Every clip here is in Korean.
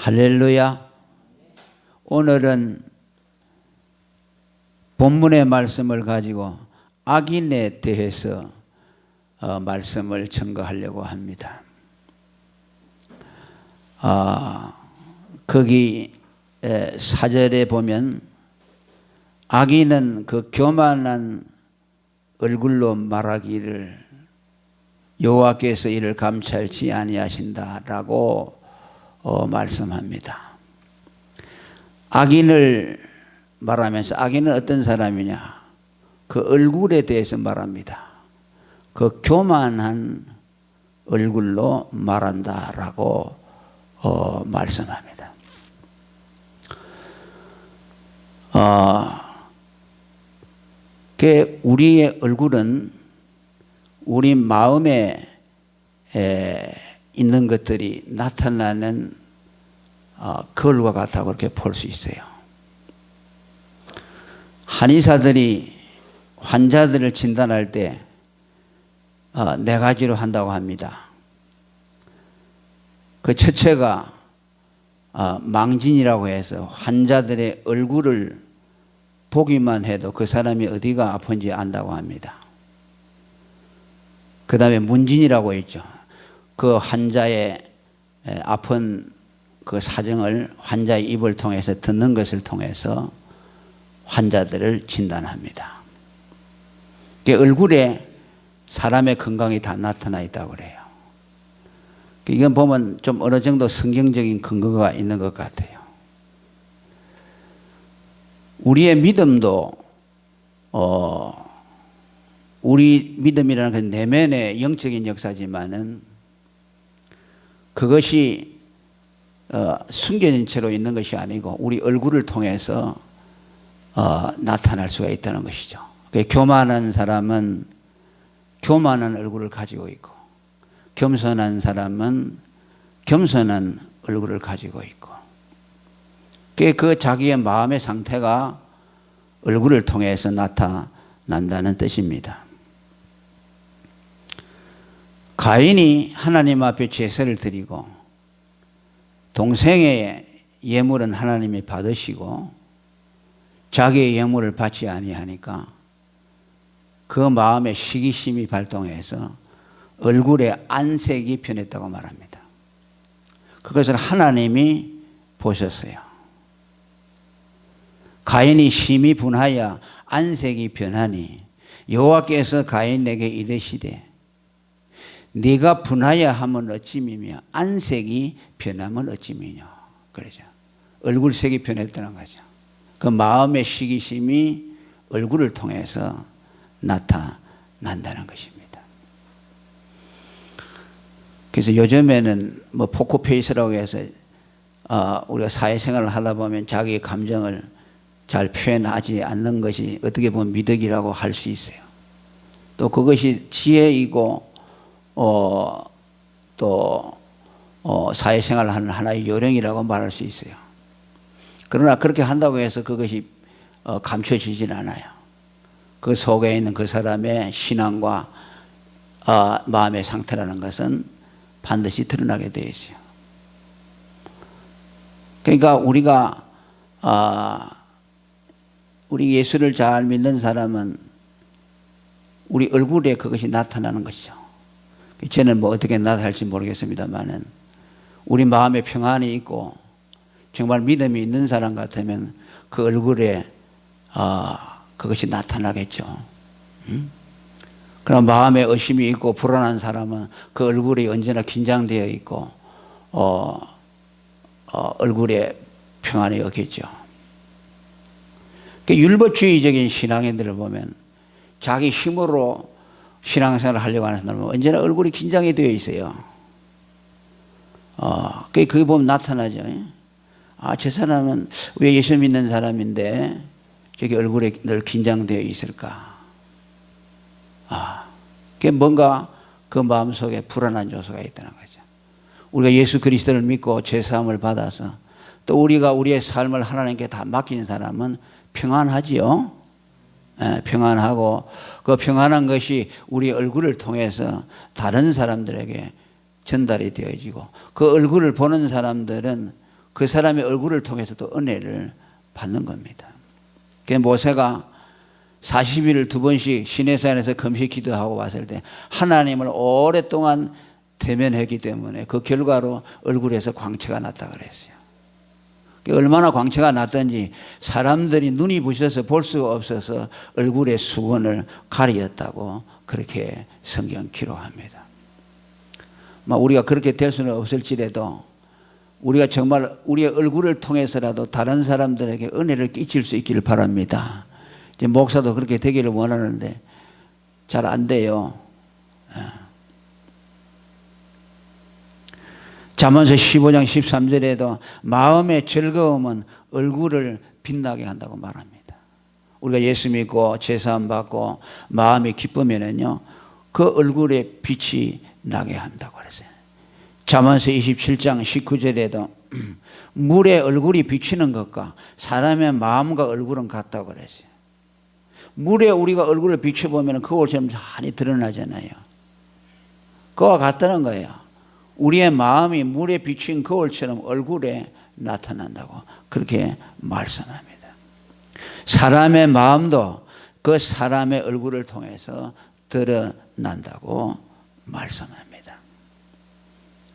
할렐루야. 오늘은 본문의 말씀을 가지고 악인에 대해서 말씀을 증거하려고 합니다. 거기 4절에 보면 악인은 그 교만한 얼굴로 말하기를 여호와께서 이를 감찰치 아니하신다라고 말씀합니다. 악인을 말하면서 악인은 어떤 사람이냐? 그 얼굴에 대해서 말합니다. 그 교만한 얼굴로 말한다라고 말씀합니다. 우리의 얼굴은 우리 마음에 있는 것들이 나타나는 거울과 같다고 그렇게 볼 수 있어요. 한의사들이 환자들을 진단할 때 4가지로 한다고 합니다. 그 첫째가 망진이라고 해서 환자들의 얼굴을 보기만 해도 그 사람이 어디가 아픈지 안다고 합니다. 그 다음에 문진이라고 있죠. 그 환자의 아픈 그 사정을 환자의 입을 통해서 듣는 것을 통해서 환자들을 진단합니다. 얼굴에 사람의 건강이 다 나타나 있다고 그래요. 이건 보면 좀 어느 정도 성경적인 근거가 있는 것 같아요. 우리의 믿음도 우리 믿음이라는 건 내면의 영적인 역사지만은 그것이 숨겨진 채로 있는 것이 아니고 우리 얼굴을 통해서 나타날 수가 있다는 것이죠. 교만한 사람은 교만한 얼굴을 가지고 있고 겸손한 사람은 겸손한 얼굴을 가지고 있고 그 자기의 마음의 상태가 얼굴을 통해서 나타난다는 뜻입니다. 가인이 하나님 앞에 제사를 드리고 동생의 예물은 하나님이 받으시고 자기의 예물을 받지 아니하니까 그 마음에 시기심이 발동해서 얼굴에 안색이 변했다고 말합니다. 그것을 하나님이 보셨어요. 가인이 심히 분하여 안색이 변하니 여호와께서 가인에게 이르시되 네가 분하여 하면 어찌미며 안색이 변하면 어찌미뇨. 그러죠. 얼굴색이 변했다는 거죠. 그 마음의 시기심이 얼굴을 통해서 나타난다는 것입니다. 그래서 요즘에는 뭐 포커페이스라고 해서 우리가 사회생활을 하다 보면 자기의 감정을 잘 표현하지 않는 것이 어떻게 보면 미덕이라고 할 수 있어요. 또 그것이 지혜이고 또 사회생활을 하는 하나의 요령이라고 말할 수 있어요. 그러나 그렇게 한다고 해서 그것이 감춰지진 않아요. 그 속에 있는 그 사람의 신앙과 마음의 상태라는 것은 반드시 드러나게 되어 있어요. 그러니까 우리가 우리 예수를 잘 믿는 사람은 우리 얼굴에 그것이 나타나는 것이죠. 저는 뭐 어떻게 나타날지 모르겠습니다만은 우리 마음에 평안이 있고 정말 믿음이 있는 사람 같으면 그 얼굴에 그것이 나타나겠죠. 그럼 마음에 의심이 있고 불안한 사람은 그 얼굴이 언제나 긴장되어 있고 얼굴에 평안이 없겠죠. 율법주의적인 신앙인들을 보면 자기 힘으로 신앙생활을 하려고 하는 사람은 언제나 얼굴이 긴장이 되어 있어요. 그게 보면 나타나죠. 저 사람은 왜 예수 믿는 사람인데 저기 얼굴에 늘 긴장되어 있을까? 그게 뭔가 그 마음속에 불안한 요소가 있다는 거죠. 우리가 예수 그리스도를 믿고 죄사함을 받아서 또 우리가 우리의 삶을 하나님께 다 맡긴 사람은 평안하지요. 평안하고 그 평안한 것이 우리 얼굴을 통해서 다른 사람들에게 전달이 되어지고 그 얼굴을 보는 사람들은 그 사람의 얼굴을 통해서도 은혜를 받는 겁니다. 그래서 모세가 40일을 2번씩 시내산에서 금식 기도하고 왔을 때 하나님을 오랫동안 대면했기 때문에 그 결과로 얼굴에서 광채가 났다 그랬어요. 얼마나 광채가 났던지 사람들이 눈이 부셔서 볼 수가 없어서 얼굴의 수건을 가리었다고 그렇게 성경 기록합니다. 우리가 그렇게 될 수는 없을지라도 우리가 정말 우리의 얼굴을 통해서라도 다른 사람들에게 은혜를 끼칠 수 있기를 바랍니다. 이제 목사도 그렇게 되기를 원하는데 잘 안 돼요. 잠언서 15장 13절에도 마음의 즐거움은 얼굴을 빛나게 한다고 말합니다. 우리가 예수 믿고 제사함 받고 마음이 기쁘면은요 그 얼굴에 빛이 나게 한다고 그랬어요. 잠언서 27장 19절에도 물에 얼굴이 비치는 것과 사람의 마음과 얼굴은 같다고 그랬어요. 물에 우리가 얼굴을 비춰보면 거울처럼 많이 드러나잖아요. 그와 같다는 거예요. 우리의 마음이 물에 비친 거울처럼 얼굴에 나타난다고 그렇게 말씀합니다. 사람의 마음도 그 사람의 얼굴을 통해서 드러난다고 말씀합니다.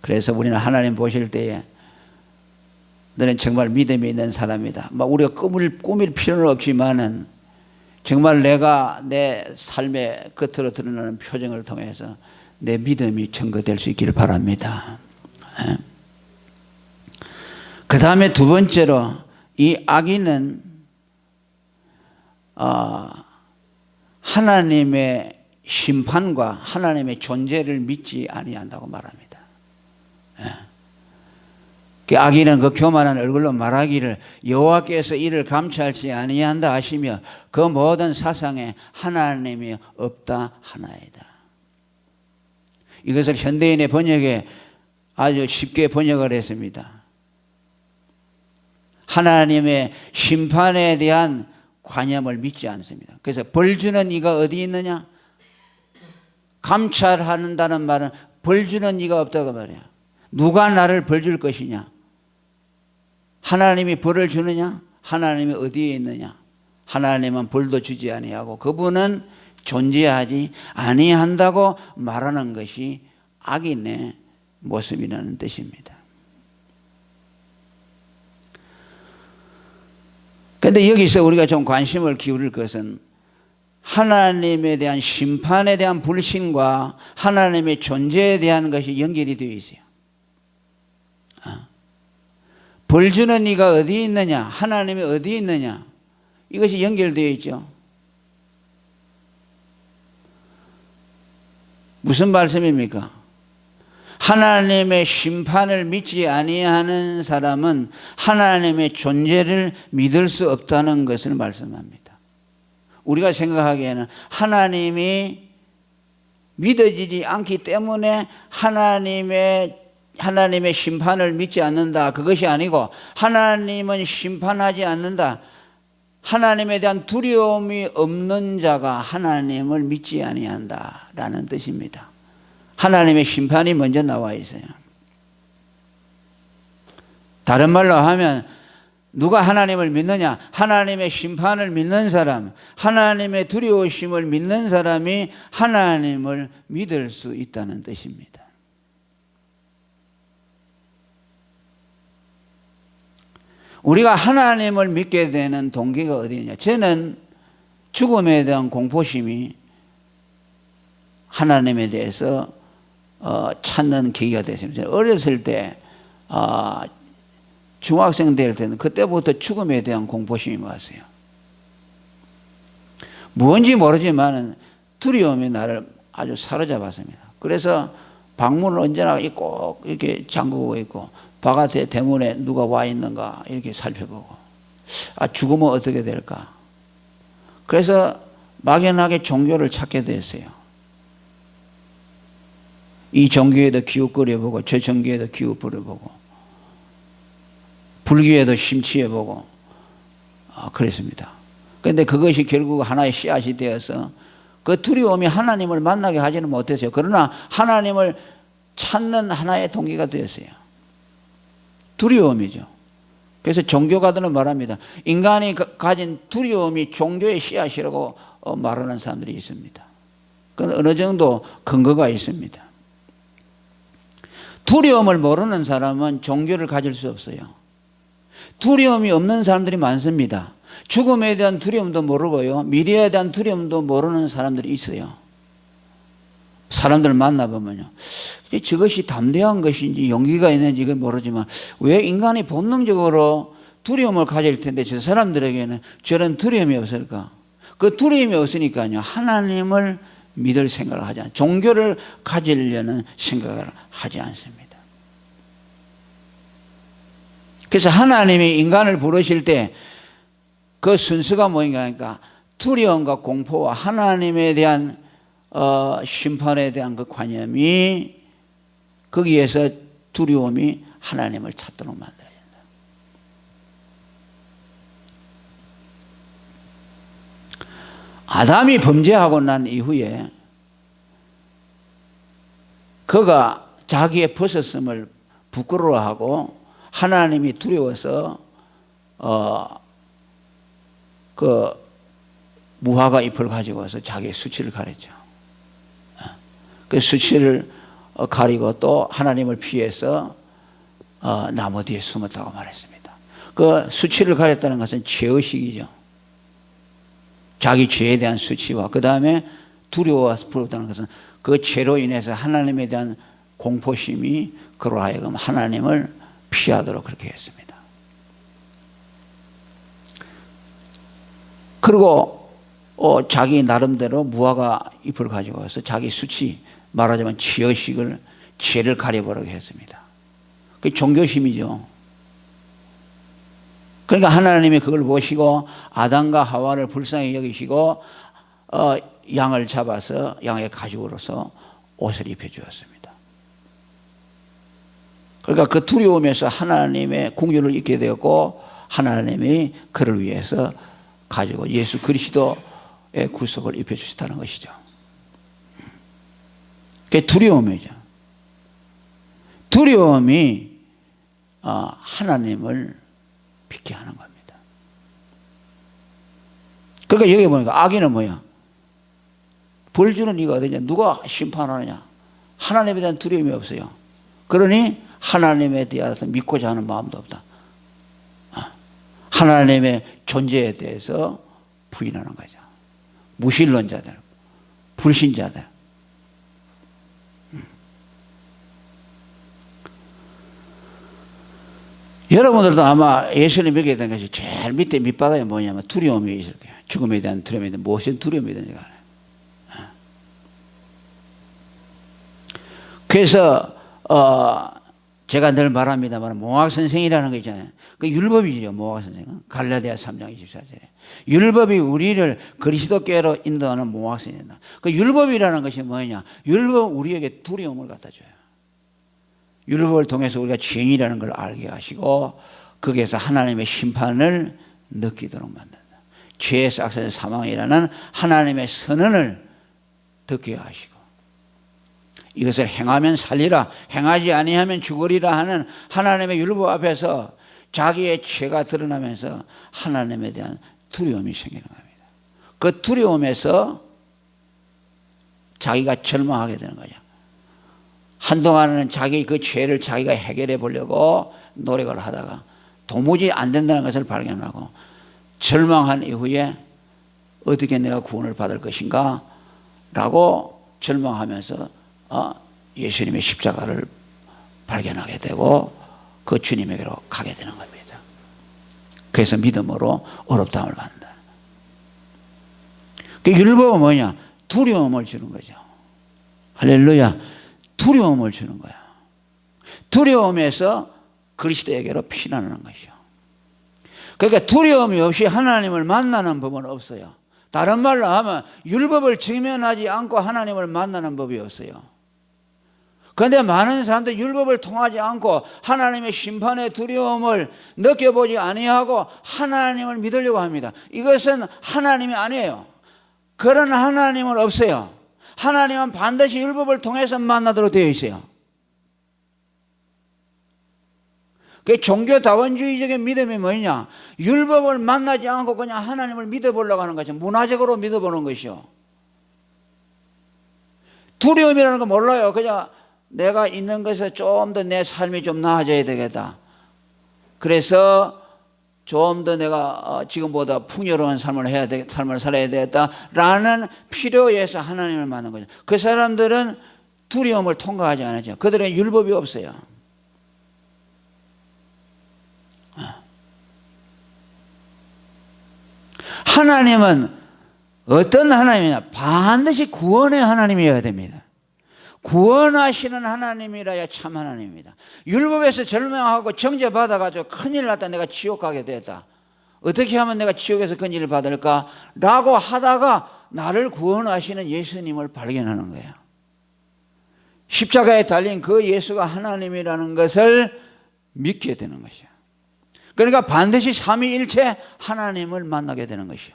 그래서 우리는 하나님 보실 때에 너는 정말 믿음이 있는 사람이다. 우리가 꾸밀 필요는 없지만은 정말 내가 내 삶의 겉으로 드러나는 표정을 통해서 내 믿음이 증거될 수 있기를 바랍니다. 그 다음에 두 번째로 이 악인은 하나님의 심판과 하나님의 존재를 믿지 아니한다고 말합니다. 악인은 그 교만한 얼굴로 말하기를 여호와께서 이를 감찰치 아니한다 하시며 그 모든 사상에 하나님이 없다 하나이다. 이것을 현대인의 번역에 아주 쉽게 번역을 했습니다. 하나님의 심판에 대한 관념을 믿지 않습니다. 그래서 벌 주는 이가 어디 있느냐? 감찰한다는 말은 벌 주는 이가 없다고 말이야. 누가 나를 벌 줄 것이냐? 하나님이 벌을 주느냐? 하나님이 어디에 있느냐? 하나님은 벌도 주지 아니하고 그분은 존재하지 아니한다고 말하는 것이 악인의 모습이라는 뜻입니다. 그런데 여기서 우리가 좀 관심을 기울일 것은 하나님에 대한 심판에 대한 불신과 하나님의 존재에 대한 것이 연결이 되어 있어요. 벌 주는 이가 어디 있느냐? 하나님이 어디 있느냐? 이것이 연결되어 있죠. 무슨 말씀입니까? 하나님의 심판을 믿지 아니하는 사람은 하나님의 존재를 믿을 수 없다는 것을 말씀합니다. 우리가 생각하기에는 하나님이 믿어지지 않기 때문에 하나님의 심판을 믿지 않는다. 그것이 아니고 하나님은 심판하지 않는다. 하나님에 대한 두려움이 없는 자가 하나님을 믿지 아니한다라는 뜻입니다. 하나님의 심판이 먼저 나와 있어요. 다른 말로 하면 누가 하나님을 믿느냐? 하나님의 심판을 믿는 사람, 하나님의 두려우심을 믿는 사람이 하나님을 믿을 수 있다는 뜻입니다. 우리가 하나님을 믿게 되는 동기가 어디냐? 저는 죽음에 대한 공포심이 하나님에 대해서 찾는 계기가 됐습니다. 어렸을 때 중학생 될 때는 그때부터 죽음에 대한 공포심이 왔어요. 뭔지 모르지만 두려움이 나를 아주 사로잡았습니다. 그래서 방문을 언제나 꼭 이렇게 잠그고 있고 바깥에 대문에 누가 와 있는가 이렇게 살펴보고 죽으면 어떻게 될까? 그래서 막연하게 종교를 찾게 됐어요. 이 종교에도 기웃거려보고 저 종교에도 기웃거려보고 불교에도 심취해보고 그랬습니다. 그런데 그것이 결국 하나의 씨앗이 되어서 그 두려움이 하나님을 만나게 하지는 못했어요. 그러나 하나님을 찾는 하나의 동기가 되었어요. 두려움이죠. 그래서 종교가들은 말합니다. 인간이 가진 두려움이 종교의 씨앗이라고 말하는 사람들이 있습니다. 그건 어느 정도 근거가 있습니다. 두려움을 모르는 사람은 종교를 가질 수 없어요. 두려움이 없는 사람들이 많습니다. 죽음에 대한 두려움도 모르고요, 미래에 대한 두려움도 모르는 사람들이 있어요. 사람들을 만나보면요, 저것이 담대한 것인지 용기가 있는지 이건 모르지만 왜 인간이 본능적으로 두려움을 가질 텐데 저 사람들에게는 저런 두려움이 없을까? 그 두려움이 없으니까요, 하나님을 믿을 생각을 하지 않아요. 종교를 가지려는 생각을 하지 않습니다. 그래서 하나님이 인간을 부르실 때 그 순서가 뭐인가 하니까 두려움과 공포와 하나님에 대한 심판에 대한 그 관념이, 거기에서 두려움이 하나님을 찾도록 만들어야 된다. 아담이 범죄하고 난 이후에 그가 자기의 벗었음을 부끄러워하고 하나님이 두려워서 그 무화과 잎을 가지고 와서 자기의 수치를 가렸죠. 그 수치를 가리고 또 하나님을 피해서 나무 뒤에 숨었다고 말했습니다. 그 수치를 가렸다는 것은 죄의식이죠. 자기 죄에 대한 수치와 그 다음에 두려워했다는 것은 그 죄로 인해서 하나님에 대한 공포심이 그로 하여금 하나님을 피하도록 그렇게 했습니다. 그리고 자기 나름대로 무화과 잎을 가지고 와서 자기 수치, 말하자면 죄의식을, 죄를 가려보려고 했습니다. 그게 종교심이죠. 그러니까 하나님이 그걸 보시고 아담과 하와를 불쌍히 여기시고 양을 잡아서 양의 가죽으로서 옷을 입혀주었습니다. 그러니까 그 두려움에서 하나님의 긍휼을 잊게 되었고 하나님이 그를 위해서 가지고 예수 그리스도의 구속을 입혀주시다는 것이죠. 그게 두려움이죠. 두려움이 하나님을 믿게 하는 겁니다. 그러니까 여기 보니까 악인은 뭐야? 벌 주는 이가 어디냐? 누가 심판하느냐? 하나님에 대한 두려움이 없어요. 그러니 하나님에 대해서 믿고자 하는 마음도 없다. 하나님의 존재에 대해서 부인하는 거죠. 무신론자들, 불신자들. 여러분들도 아마 예수를 믿게 된 것이 제일 밑에 밑바닥에 뭐냐면 두려움이 있을 거예요. 죽음에 대한 두려움이 있는데 무엇이 두려움이든지 간에. 그래서 제가 늘 말합니다만 몽학 선생이라는 거 있잖아요. 그 율법이죠. 몽학 선생은 갈라디아 3장 24절에 율법이 우리를 그리스도께로 인도하는 몽학 선생이다. 그 율법이라는 것이 뭐냐? 율법 우리에게 두려움을 갖다 줘요. 율법을 통해서 우리가 죄인이라는 걸 알게 하시고 거기에서 하나님의 심판을 느끼도록 만든다. 죄의 싹선의 사망이라는 하나님의 선언을 듣게 하시고 이것을 행하면 살리라, 행하지 아니하면 죽으리라 하는 하나님의 율법 앞에서 자기의 죄가 드러나면서 하나님에 대한 두려움이 생기는 겁니다. 그 두려움에서 자기가 절망하게 되는 거죠. 한동안은 자기 그 죄를 자기가 해결해 보려고 노력을 하다가 도무지 안 된다는 것을 발견하고 절망한 이후에 어떻게 내가 구원을 받을 것인가 라고 절망하면서 예수님의 십자가를 발견하게 되고 그 주님에게로 가게 되는 겁니다. 그래서 믿음으로 어렵다함을 받는다. 그 율법은 뭐냐? 두려움을 주는 거죠. 할렐루야. 두려움을 주는 거야. 두려움에서 그리스도에게로 피난하는 것이요. 그러니까 두려움이 없이 하나님을 만나는 법은 없어요. 다른 말로 하면 율법을 직면하지 않고 하나님을 만나는 법이 없어요. 그런데 많은 사람들이 율법을 통하지 않고 하나님의 심판의 두려움을 느껴보지 아니하고 하나님을 믿으려고 합니다. 이것은 하나님이 아니에요. 그런 하나님은 없어요. 하나님은 반드시 율법을 통해서 만나도록 되어 있어요. 그 종교다원주의적인 믿음이 뭐냐? 율법을 만나지 않고 그냥 하나님을 믿어보려고 하는 거죠. 문화적으로 믿어보는 것이요. 두려움이라는 거 몰라요. 그냥 내가 있는 것에 좀 더 내 삶이 좀 나아져야 되겠다. 그래서 좀 더 내가 지금보다 풍요로운 삶을 살아야 되겠다라는 필요에서 하나님을 만난 거죠. 그 사람들은 두려움을 통과하지 않았죠. 그들은 율법이 없어요. 하나님은 어떤 하나님이냐? 반드시 구원의 하나님이어야 됩니다. 구원하시는 하나님이라야 참 하나님입니다. 율법에서 절망하고 정죄받아가지고 큰일 났다, 내가 지옥 가게 됐다, 어떻게 하면 내가 지옥에서 큰일을 받을까? 라고 하다가 나를 구원하시는 예수님을 발견하는 거예요. 십자가에 달린 그 예수가 하나님이라는 것을 믿게 되는 것이요. 그러니까 반드시 삼위일체 하나님을 만나게 되는 것이요.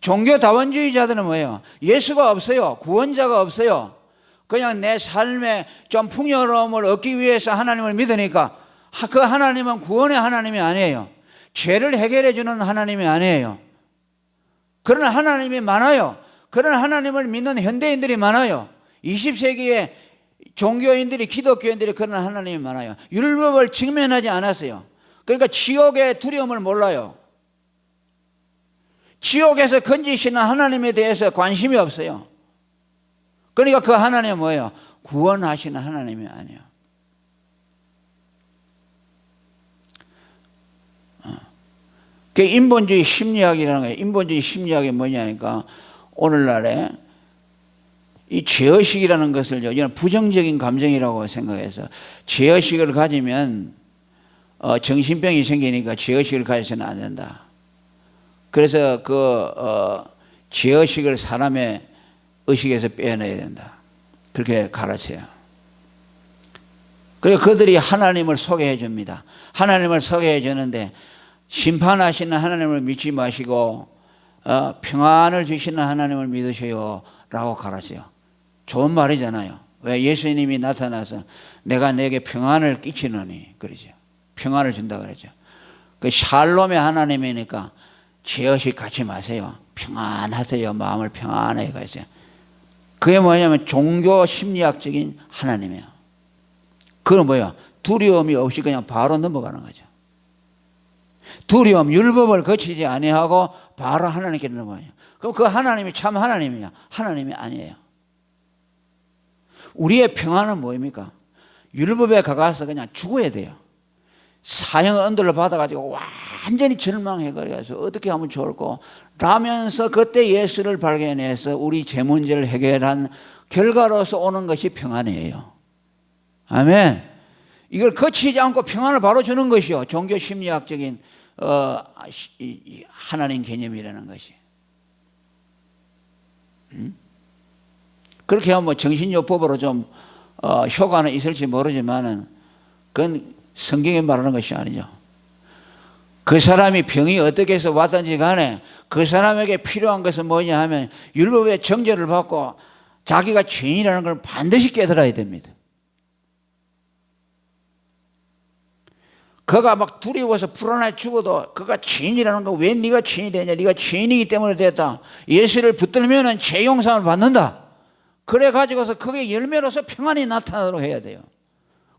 종교다원주의자들은 뭐예요? 예수가 없어요. 구원자가 없어요. 그냥 내 삶에 좀 풍요로움을 얻기 위해서 하나님을 믿으니까 그 하나님은 구원의 하나님이 아니에요. 죄를 해결해 주는 하나님이 아니에요. 그런 하나님이 많아요. 그런 하나님을 믿는 현대인들이 많아요. 20세기에 종교인들이, 기독교인들이 그런 하나님이 많아요. 율법을 직면하지 않았어요. 그러니까 지옥의 두려움을 몰라요. 지옥에서 건지시는 하나님에 대해서 관심이 없어요. 그러니까 그 하나님은 뭐예요? 구원하시는 하나님이 아니에요. 그 인본주의 심리학이라는 거예요. 인본주의 심리학이 뭐냐니까 오늘날에 이 죄의식이라는 것을 이런 부정적인 감정이라고 생각해서 죄의식을 가지면 정신병이 생기니까 죄의식을 가져서는 안 된다. 그래서 죄의식을 사람의 의식에서 빼내야 된다. 그렇게 가르쳐요. 그리고 그들이 하나님을 소개해 줍니다. 하나님을 소개해 주는데 심판하시는 하나님을 믿지 마시고 평안을 주시는 하나님을 믿으세요 라고 가르쳐요. 좋은 말이잖아요. 왜? 예수님이 나타나서 내가 내게 평안을 끼치노니 그러죠. 평안을 준다 그러죠. 그 샬롬의 하나님이니까 죄의식 갖지 마세요. 평안하세요. 마음을 평안하게 가세요. 그게 뭐냐면 종교 심리학적인 하나님이에요. 그건 뭐예요? 두려움이 없이 그냥 바로 넘어가는 거죠. 두려움, 율법을 거치지 아니하고 바로 하나님께 넘어가요. 그럼 그 하나님이 참 하나님이냐? 하나님이 아니에요. 우리의 평안은 뭐입니까? 율법에 가서 그냥 죽어야 돼요. 사형 언들을 받아가지고 완전히 절망해가지고 어떻게 하면 좋을까 라면서 그때 예수를 발견해서 우리 제 문제를 해결한 결과로서 오는 것이 평안이에요. 아멘. 이걸 거치지 않고 평안을 바로 주는 것이요. 종교 심리학적인 하나님 개념이라는 것이. 그렇게 하면 뭐 정신요법으로 좀 효과는 있을지 모르지만은 그건 성경이 말하는 것이 아니죠. 그 사람이 병이 어떻게 해서 왔든지 간에 그 사람에게 필요한 것은 뭐냐 하면 율법의 정죄를 받고 자기가 죄인이라는 걸 반드시 깨달아야 됩니다. 그가 막 두려워서 불안해 죽어도 그가 죄인이라는 거, 왜 네가 죄인이 되냐? 네가 죄인이기 때문에 됐다. 예수를 붙들면은 죄 용서를 받는다. 그래 가지고서 그게 열매로서 평안이 나타나도록 해야 돼요.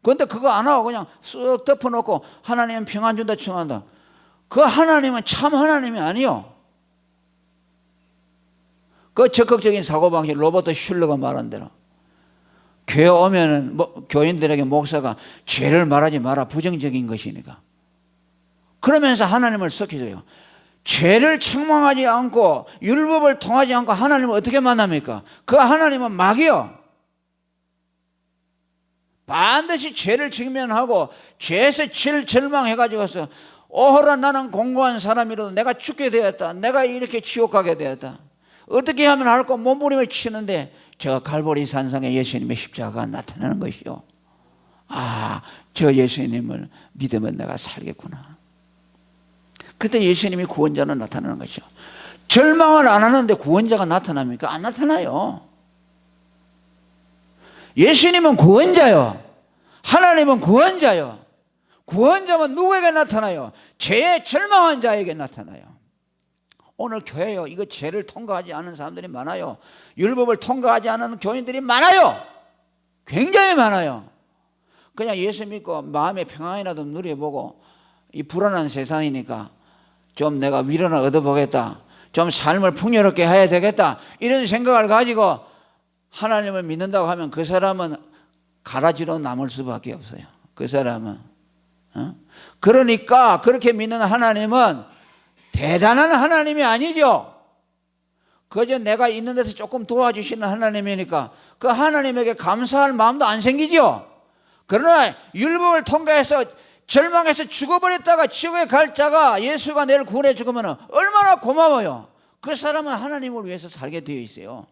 그런데 그거 안 하고 그냥 쓱 덮어놓고 하나님은 평안 준다 청한다. 그 하나님은 참 하나님이 아니요. 그 적극적인 사고방식 로버트 슐러가 말한 대로 교회 오면은 교인들에게 목사가 죄를 말하지 마라, 부정적인 것이니까. 그러면서 하나님을 섞여줘요. 죄를 책망하지 않고 율법을 통하지 않고 하나님을 어떻게 만납니까? 그 하나님은 막이요. 반드시 죄를 직면하고 죄에서 절망해가지고서 오호라 나는 공고한 사람이라도 내가 죽게 되었다. 내가 이렇게 지옥 가게 되었다. 어떻게 하면 할까 몸부림을 치는데 저 갈보리 산상에 예수님의 십자가가 나타나는 것이요. 아, 저 예수님을 믿으면 내가 살겠구나. 그때 예수님이 구원자로 나타나는 것이죠. 절망을 안 하는데 구원자가 나타납니까? 안 나타나요. 예수님은 구원자요. 하나님은 구원자요. 구원자는 누구에게 나타나요? 죄에 절망한 자에게 나타나요. 오늘 교회요, 이거 죄를 통과하지 않은 사람들이 많아요. 율법을 통과하지 않은 교인들이 많아요. 굉장히 많아요. 그냥 예수 믿고 마음의 평안이라도 누려보고 이 불안한 세상이니까 좀 내가 위로나 얻어보겠다, 좀 삶을 풍요롭게 해야 되겠다, 이런 생각을 가지고 하나님을 믿는다고 하면 그 사람은 가라지로 남을 수밖에 없어요. 그 사람은. 그러니까 그렇게 믿는 하나님은 대단한 하나님이 아니죠. 그저 내가 있는 데서 조금 도와주시는 하나님이니까 그 하나님에게 감사할 마음도 안 생기죠. 그러나 율법을 통과해서 절망해서 죽어버렸다가 지옥에 갈 자가 예수가 내일 구원해 죽으면 얼마나 고마워요. 그 사람은 하나님을 위해서 살게 되어 있어요.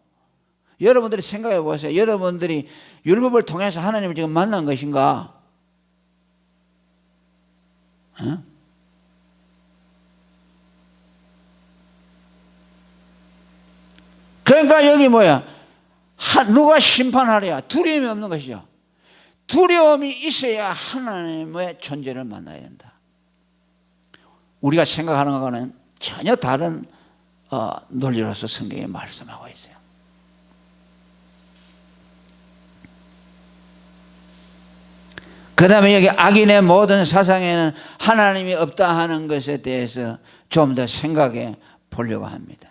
여러분들이 생각해 보세요. 여러분들이 율법을 통해서 하나님을 지금 만난 것인가? 그러니까 여기 뭐야? 누가 심판하랴? 두려움이 없는 것이죠. 두려움이 있어야 하나님의 존재를 만나야 된다. 우리가 생각하는 것과는 전혀 다른 논리로서 성경에 말씀하고 있어요. 그 다음에 여기 악인의 모든 사상에는 하나님이 없다 하는 것에 대해서 좀 더 생각해 보려고 합니다.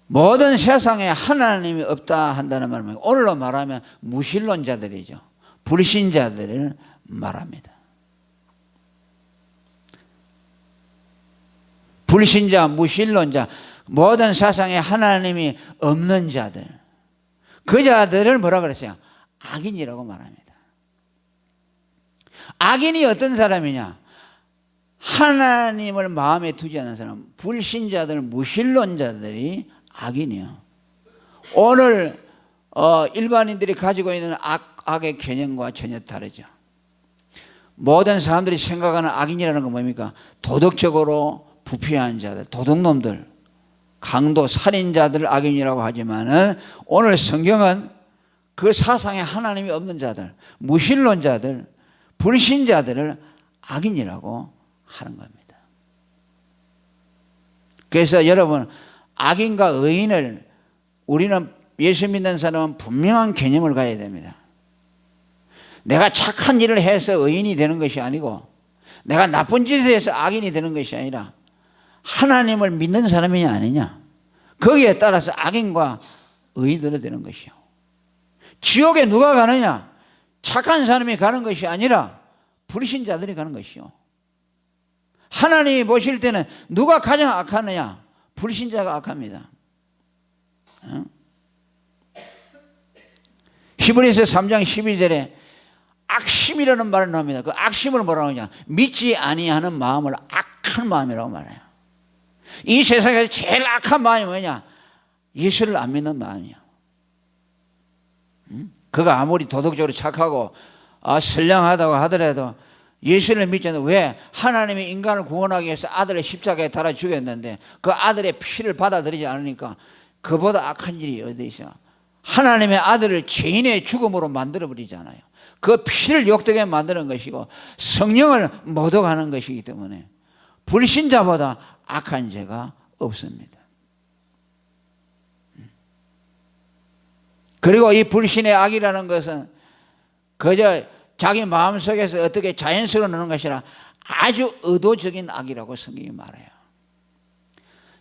모든 세상에 하나님이 없다 한다는 말은 오늘로 말하면 무신론자들이죠. 불신자들을 말합니다. 불신자, 무신론자, 모든 세상에 하나님이 없는 자들, 그 자들을 뭐라 그랬어요? 악인이라고 말합니다. 악인이 어떤 사람이냐? 하나님을 마음에 두지 않는 사람, 불신자들, 무신론자들이 악인이요. 오늘 일반인들이 가지고 있는 악의 개념과 전혀 다르죠. 모든 사람들이 생각하는 악인이라는 건 뭡니까? 도덕적으로 부패한 자들, 도둑놈들, 강도, 살인자들을 악인이라고 하지만은 오늘 성경은 그 사상에 하나님이 없는 자들, 무신론자들, 불신자들을 악인이라고 하는 겁니다. 그래서 여러분, 악인과 의인을 우리는 예수 믿는 사람은 분명한 개념을 가져야 됩니다. 내가 착한 일을 해서 의인이 되는 것이 아니고 내가 나쁜 짓을 해서 악인이 되는 것이 아니라 하나님을 믿는 사람이냐 아니냐, 거기에 따라서 악인과 의인들이 되는 것이요. 지옥에 누가 가느냐? 착한 사람이 가는 것이 아니라 불신자들이 가는 것이요. 하나님이 보실 때는 누가 가장 악하느냐? 불신자가 악합니다. 히브리서 3장 12절에 악심이라는 말을 나옵니다. 그 악심을 뭐라고 하냐? 믿지 아니하는 마음을 악한 마음이라고 말해요. 이 세상에서 제일 악한 마음이 뭐냐? 예수를 안 믿는 마음이요. 그가 아무리 도덕적으로 착하고 선량하다고 하더라도 예수를 믿지 않는, 왜? 하나님이 인간을 구원하기 위해서 아들을 십자가에 달아 죽였는데 그 아들의 피를 받아들이지 않으니까 그보다 악한 일이 어디 있어? 하나님의 아들을 죄인의 죽음으로 만들어버리잖아요. 그 피를 욕되게 만드는 것이고 성령을 모독하는 것이기 때문에 불신자보다 악한 죄가 없습니다. 그리고 이 불신의 악이라는 것은 그저 자기 마음속에서 어떻게 자연스러워 넣는 것이라 아주 의도적인 악이라고 성경이 말해요.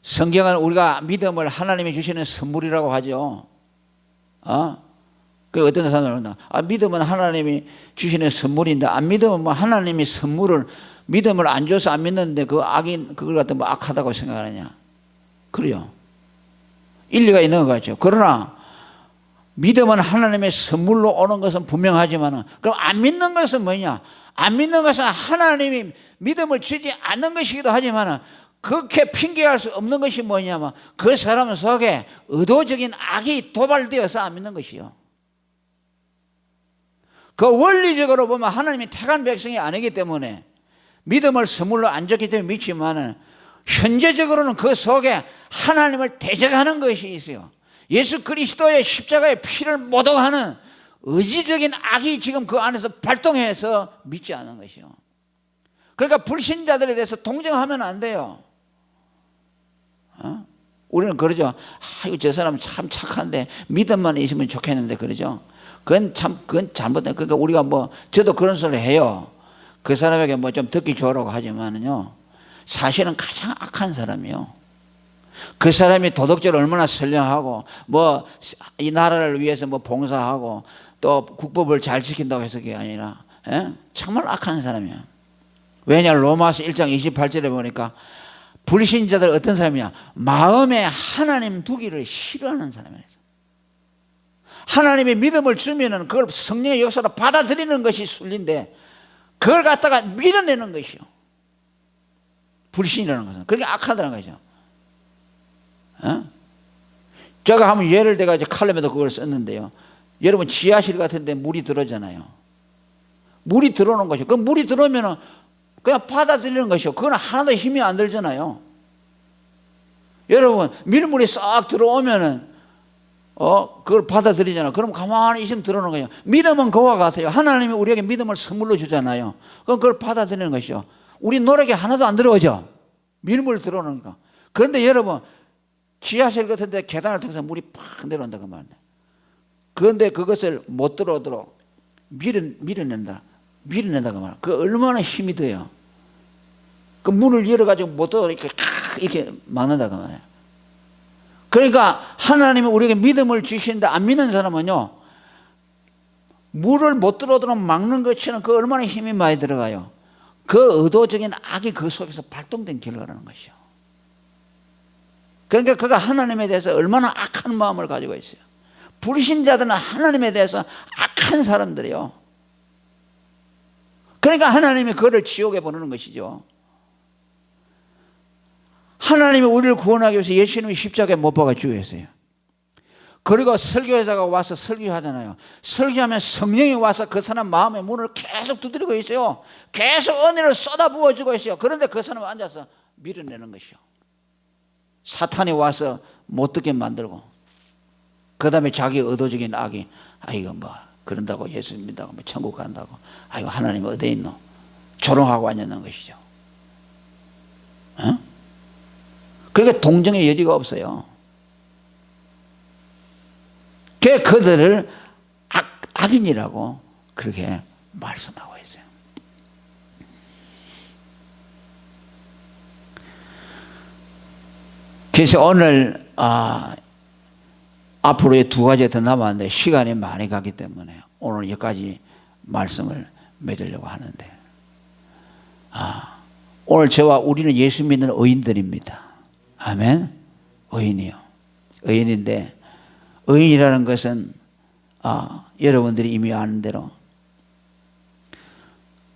성경은 우리가 믿음을 하나님이 주시는 선물이라고 하죠. 그 어떤 사람은 믿음은 하나님이 주시는 선물인데 안 믿으면 뭐 하나님이 선물을, 믿음을 안 줘서 안 믿는데 그 악인 그걸 갖다 뭐 악하다고 생각하느냐? 그래요. 일리가 있는 것 같죠. 그러나 믿음은 하나님의 선물로 오는 것은 분명하지만 그럼 안 믿는 것은 뭐냐? 안 믿는 것은 하나님이 믿음을 주지 않는 것이기도 하지만 그렇게 핑계할 수 없는 것이 뭐냐면 그 사람 속에 의도적인 악이 도발되어서 안 믿는 것이요. 그 원리적으로 보면 하나님이 택한 백성이 아니기 때문에 믿음을 선물로 안 줬기 때문에 믿지만 현재적으로는 그 속에 하나님을 대적하는 것이 있어요. 예수 그리스도의 십자가의 피를 모독하는 의지적인 악이 지금 그 안에서 발동해서 믿지 않는 것이요. 그러니까 불신자들에 대해서 동정하면 안 돼요. 우리는 그러죠. 아이고 저 사람 참 착한데 믿음만 있으면 좋겠는데 그러죠. 그건 잘못된. 그러니까 우리가 저도 그런 소리를 해요. 그 사람에게 좀 듣기 좋으라고 하지만은요, 사실은 가장 악한 사람이요. 그 사람이 도덕적으로 얼마나 선량하고 이 나라를 위해서 봉사하고 또 국법을 잘 지킨다고 해서 그게 아니라 정말 악한 사람이야. 왜냐, 로마서 1장 28절에 보니까 불신자들 어떤 사람이냐, 마음에 하나님 두기를 싫어하는 사람이에요. 하나님의 믿음을 주면은 그걸 성령의 역사로 받아들이는 것이 순리인데 그걸 갖다가 밀어내는 것이요. 불신이라는 것은 그렇게 악하다는 거죠. 제가 한번 예를 들어가지고 칼럼에도 그걸 썼는데요. 여러분 지하실 같은 데 물이 들어오잖아요. 물이 들어오는 것이요. 그 물이 들어오면은 그냥 받아들이는 것이요. 그건 하나도 힘이 안 들잖아요. 여러분 밀물이 싹 들어오면은 그걸 받아들이잖아요. 그럼 가만히 있으면 들어오는 거예요. 믿음은 그와 같아요. 하나님이 우리에게 믿음을 선물로 주잖아요. 그럼 그걸 받아들이는 것이죠. 우리 노력이 하나도 안 들어오죠. 밀물 들어오는 거. 그런데 여러분 지하실 같은 데 계단을 통해서 물이 팍 내려온다 그 말이에요. 그런데 그것을 못 들어오도록 밀어낸다 그 말이에요. 그 얼마나 힘이 돼요. 그 문을 열어가지고 못 들어오도록 이렇게 막는다 그 말이에요. 그러니까 하나님이 우리에게 믿음을 주시는데 안 믿는 사람은요, 물을 못 들어오도록 막는 것처럼 그 얼마나 힘이 많이 들어가요. 그 의도적인 악이 그 속에서 발동된 결과라는 것이죠. 그러니까 그가 하나님에 대해서 얼마나 악한 마음을 가지고 있어요. 불신자들은 하나님에 대해서 악한 사람들이요. 그러니까 하나님이 그를 지옥에 보내는 것이죠. 하나님이 우리를 구원하기 위해서 예수님이 십자가에 못 박아 죽였어요. 그리고 설교회자가 와서 설교하잖아요. 설교하면 성령이 와서 그 사람 마음의 문을 계속 두드리고 있어요. 계속 은혜를 쏟아부어주고 있어요. 그런데 그 사람은 앉아서 밀어내는 것이요. 사탄이 와서 못 듣게 만들고, 그 다음에 자기 의도적인 악이, 이거 그런다고 예수 믿는다고 천국 간다고, 이거 하나님 어디에 있노? 조롱하고 앉는 것이죠. 그러니까 동정의 여지가 없어요. 그들을 악인이라고 그렇게 말씀하고 있어요. 그래서 오늘 앞으로의 두 가지 더 남았는데 시간이 많이 가기 때문에 오늘 여기까지 말씀을 맺으려고 하는데, 오늘 저와 우리는 예수 믿는 의인들입니다. 아멘. 의인이요. 의인인데, 의인이라는 것은 여러분들이 이미 아는 대로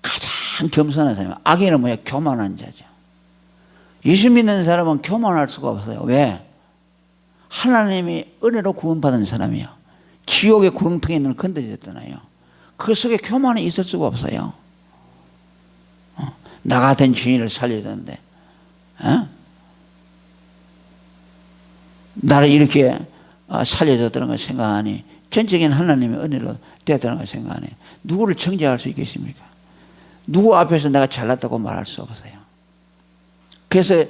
가장 겸손한 사람이에요. 악인은 뭐야? 교만한 자죠. 예수 믿는 사람은 교만할 수가 없어요. 왜? 하나님이 은혜로 구원받은 사람이요. 지옥의 구렁텅이에 있는 건드렸잖아요. 그 속에 교만이 있을 수가 없어요. 나 같은 주인을 살려줬는데, 나를 이렇게 살려줬다는 걸 생각하니, 전적인 하나님의 은혜로 되었다는 걸 생각하니 누구를 정죄할 수 있겠습니까? 누구 앞에서 내가 잘났다고 말할 수 없어요. 그래서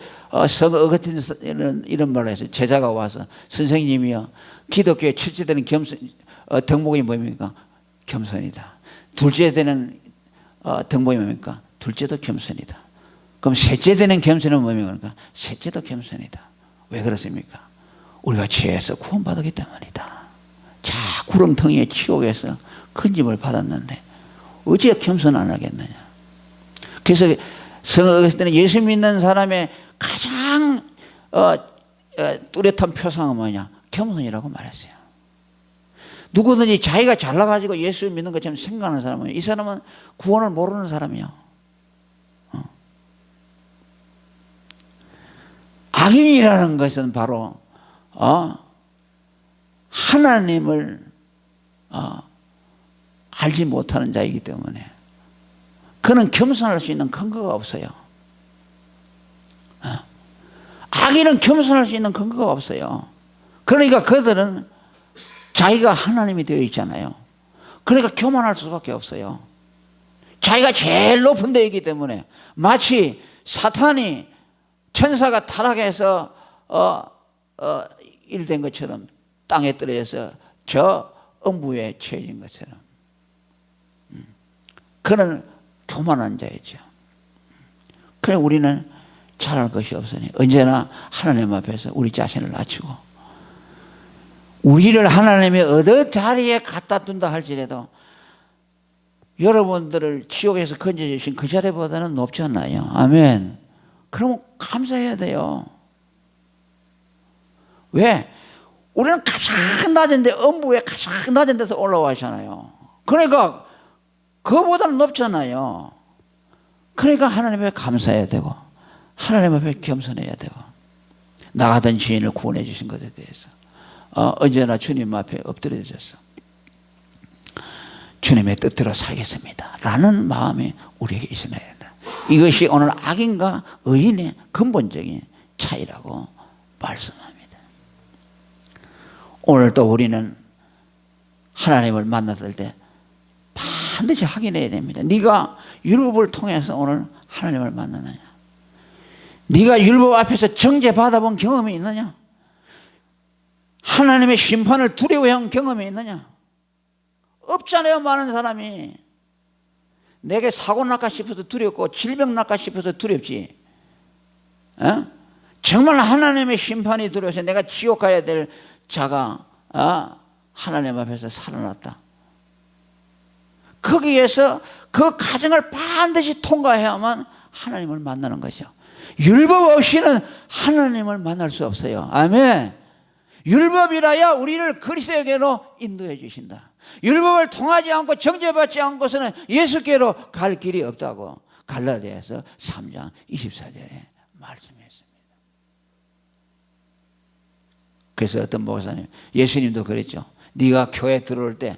서거 어거틴 이런 말을 했어요. 제자가 와서, 선생님이요, 기독교의 첫째 되는 덕목이 뭡니까? 겸손이다. 둘째 되는 덕목이 뭡니까? 둘째도 겸손이다. 그럼 셋째 되는 겸손은 뭡니까? 셋째도 겸손이다. 왜 그렇습니까? 우리가 죄에서 구원받았기 때문이다. 자, 구렁텅이의 지옥에서 큰 짐을 받았는데 어찌 겸손 안 하겠느냐. 그래서 성경에서는 예수 믿는 사람의 가장 뚜렷한 표상은 뭐냐? 겸손이라고 말했어요. 누구든지 자기가 잘나가지고 예수 믿는 것처럼 생각하는 사람은, 이 사람은 구원을 모르는 사람이요. 악인이라는 것은 바로 하나님을 알지 못하는 자이기 때문에 그는 겸손할 수 있는 근거가 없어요. 악인은 겸손할 수 있는 근거가 없어요. 그러니까 그들은 자기가 하나님이 되어 있잖아요. 그러니까 교만할 수밖에 없어요. 자기가 제일 높은 데 있기 때문에 마치 사탄이 천사가 타락해서 일된 것처럼 땅에 떨어져서 저 음부에 처해진 것처럼 그는 교만한 자였죠. 그래 우리는 잘할 것이 없으니 언제나 하나님 앞에서 우리 자신을 낮추고 우리를 하나님의 어느 자리에 갖다 둔다 할지라도 여러분들을 지옥에서 건져주신 그 자리보다는 높잖아요. 아멘. 그러면 감사해야 돼요. 왜? 우리는 가장 낮은 데, 음부에 가장 낮은 데서 올라와잖아요. 그러니까 그거보다는 높잖아요. 그러니까 하나님에 감사해야 되고 하나님 앞에 겸손해야 되고 나 같은 죄인을 구원해 주신 것에 대해서 언제나 주님 앞에 엎드려졌어. 주님의 뜻대로 살겠습니다 라는 마음이 우리에게 있어야 된다. 이것이 오늘 악인과 의인의 근본적인 차이라고 말씀합니다. 오늘 또 우리는 하나님을 만났을 때 반드시 확인해야 됩니다. 네가 율법을 통해서 오늘 하나님을 만나느냐? 네가 율법 앞에서 정죄받아본 경험이 있느냐? 하나님의 심판을 두려워한 경험이 있느냐? 없잖아요. 많은 사람이 내게 사고 날까 싶어서 두렵고 질병 날까 싶어서 두렵지. 정말 하나님의 심판이 두려워서 내가 지옥 가야 될 자가 하나님 앞에서 살아났다. 거기에서 그 과정을 반드시 통과해야만 하나님을 만나는 것이죠. 율법 없이는 하나님을 만날 수 없어요. 아멘. 율법이라야 우리를 그리스도에게로 인도해 주신다. 율법을 통하지 않고 정죄받지 않고서는 예수께로 갈 길이 없다고 갈라디아서 3장 24절에 말씀했습니다. 그래서 어떤 목사님, 예수님도 그랬죠. 네가 교회 들어올 때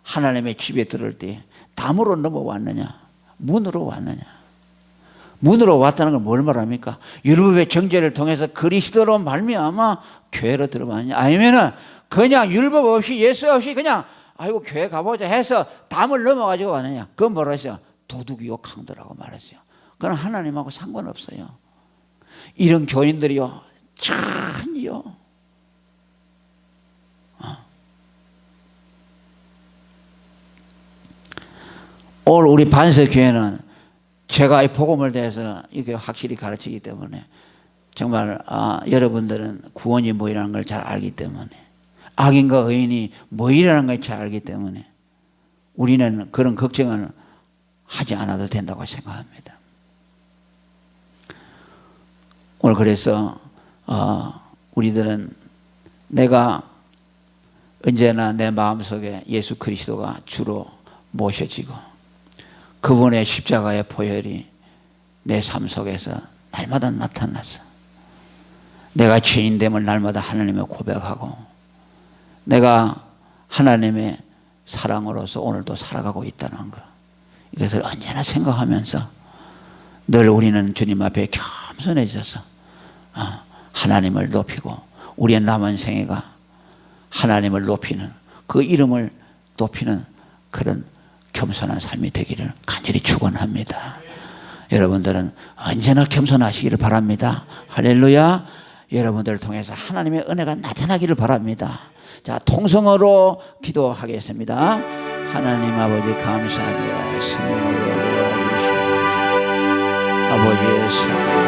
하나님의 집에 들어올 때 담으로 넘어왔느냐 문으로 왔느냐. 문으로 왔다는 걸 뭘 말합니까? 율법의 정죄를 통해서 그리스도로 말미암아 교회로 들어왔느냐, 아니면은 그냥 율법 없이 예수 없이 그냥 아이고 교회 가보자 해서 담을 넘어가지고 왔느냐. 그건 뭐라 했어요? 도둑이요 강도라고 말했어요. 그건 하나님하고 상관없어요. 이런 교인들이요 전혀 오늘 우리 반석교회는 제가 이 복음을 대해서 이게 확실히 가르치기 때문에 정말 여러분들은 구원이 뭐라는 걸 잘 알기 때문에 악인과 의인이 뭐라는 걸 잘 알기 때문에 우리는 그런 걱정을 하지 않아도 된다고 생각합니다. 오늘 그래서 우리들은 내가 언제나 내 마음속에 예수 그리스도가 주로 모셔지고 그분의 십자가의 보혈이 내 삶 속에서 날마다 나타났어. 내가 죄인됨을 날마다 하나님에 고백하고 내가 하나님의 사랑으로서 오늘도 살아가고 있다는 것, 이것을 언제나 생각하면서 늘 우리는 주님 앞에 겸손해져서 하나님을 높이고 우리의 남은 생애가 하나님을 높이는 그 이름을 높이는 그런 겸손한 삶이 되기를 간절히 축원합니다. 여러분들은 언제나 겸손하시기를 바랍니다. 할렐루야. 여러분들을 통해서 하나님의 은혜가 나타나기를 바랍니다. 자, 통성어로 기도하겠습니다. 하나님 아버지 감사합니다. 성령으로 도와주시옵소서. 아버지의 사랑